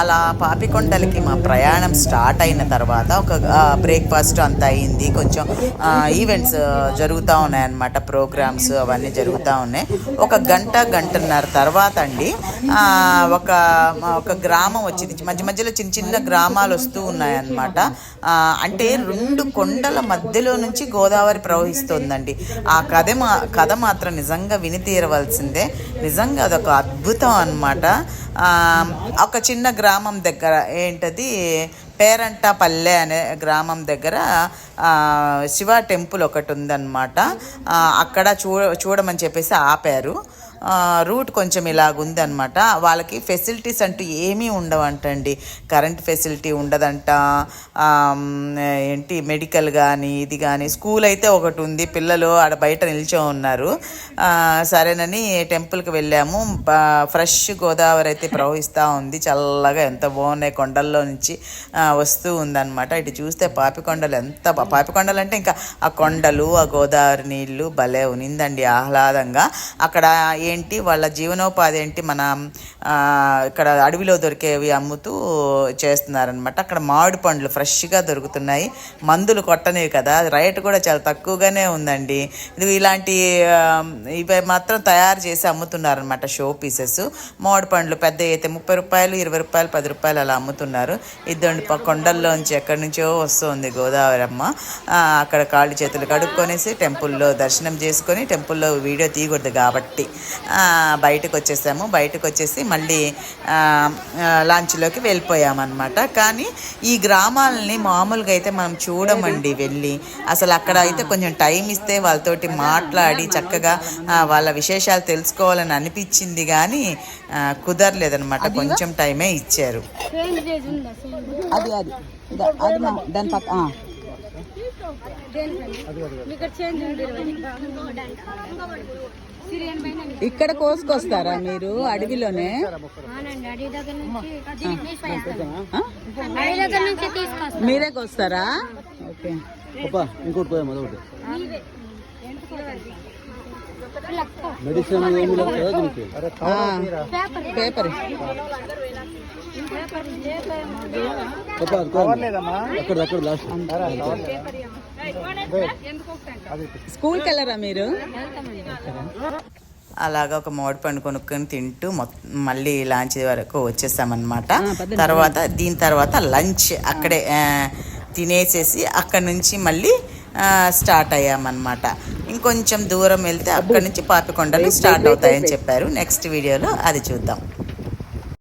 అలా పాపికొండలకి మా ప్రయాణం స్టార్ట్ అయిన తర్వాత ఒక బ్రేక్ఫాస్ట్ అంతా అయింది. కొంచెం ఈవెంట్స్ జరుగుతూ ఉన్నాయన్నమాట, ప్రోగ్రామ్స్ అవన్నీ జరుగుతూ ఉన్నాయి. ఒక గంటన్నర తర్వాత అండి ఒక గ్రామం వచ్చింది. మధ్య మధ్యలో చిన్న చిన్న గ్రామాలు వస్తూ ఉన్నాయన్నమాట. అంటే 2 కొండల మధ్యలో నుంచి గోదావరి ప్రవహిస్తుందండి. ఆ కథ మాత్రం నిజంగా విని తీరవలసిందే. నిజంగా అదొక అద్భుతం అన్నమాట. ఒక చిన్న గ్రామం దగ్గర ఏంటది పేరంటపల్లె అనే గ్రామం దగ్గర శివ టెంపుల్ ఒకటి ఉందన్నమాట. అక్కడ చూడమని చెప్పేసి ఆపారు. రూట్ కొంచెం ఇలాగుందనమాట. వాళ్ళకి ఫెసిలిటీస్ అంటూ ఏమీ ఉండవంటండి. కరెంట్ ఫెసిలిటీ ఉండదంట, ఏంటి మెడికల్ కానీ ఇది కానీ. స్కూల్ అయితే ఒకటి ఉంది, పిల్లలు ఆడ బయట నిల్చో ఉన్నారు. సరేనని టెంపుల్కి వెళ్ళాము. ఫ్రెష్ గోదావరి అయితే ప్రవహిస్తూ ఉంది, చల్లగా ఎంత బాగున్నాయి. కొండల్లో నుంచి వస్తూ ఉందన్నమాట. ఇటు చూస్తే పాపికొండలు పాపికొండలు అంటే ఇంకా ఆ కొండలు, ఆ గోదావరి నీళ్ళు భలే ఉనిందండి ఆహ్లాదంగా. అక్కడ ఏంటి వాళ్ళ జీవనోపాధి ఏంటి, మన ఇక్కడ అడవిలో దొరికేవి అమ్ముతూ చేస్తున్నారనమాట. అక్కడ మామిడి పండ్లు ఫ్రెష్గా దొరుకుతున్నాయి, మందులు కొట్టనివి కదా. రేటు కూడా చాలా తక్కువగానే ఉందండి. ఇది ఇలాంటి ఇవి మాత్రం తయారు చేసి అమ్ముతున్నారనమాట, షో పీసెస్. మామిడి పండ్లు పెద్ద అయితే 30 రూపాయలు, 20 రూపాయలు, 10 రూపాయలు అలా అమ్ముతున్నారు. ఇద్దండి కొండల్లోంచి ఎక్కడి నుంచో వస్తుంది గోదావరి అమ్మ. అక్కడ కాళ్ళు చేతులు కడుక్కొనేసి టెంపుల్లో దర్శనం చేసుకొని, టెంపుల్లో వీడియో తీయకూడదు కాబట్టి బయటకు వచ్చేసాము. బయటకు వచ్చేసి మళ్ళీ లాంచ్లోకి వెళ్ళిపోయామన్నమాట. కానీ ఈ గ్రామాలని మామూలుగా అయితే మనం చూడమండి వెళ్ళి. అసలు అక్కడ అయితే కొంచెం టైం ఇస్తే వాళ్ళతోటి మాట్లాడి చక్కగా వాళ్ళ విశేషాలు తెలుసుకోవాలని అనిపించింది, కానీ కుదరలేదనమాట. కొంచెం టైమే ఇచ్చారు. దాని పక్క ఇక్కడ కోసుకొస్తారా మీరు అడవిలోనే? మీరే కోస్తారా? ఓకే. పేపర్ స్కూల్కి వెళ్ళరా మీరు? అలాగా ఒక మామిడి పండు కొనుక్కొని తింటూ మళ్ళీ లాంచ్ వరకు వచ్చేసామన్నమాట. దీని తర్వాత లంచ్ అక్కడే తినేసేసి అక్కడి నుంచి మళ్ళీ స్టార్ట్ అయ్యామన్నమాట. ఇంకొంచెం దూరం వెళ్తే అక్కడి నుంచి పాపికొండలు స్టార్ట్ అవుతాయని చెప్పారు. నెక్స్ట్ వీడియోలో అది చూద్దాం.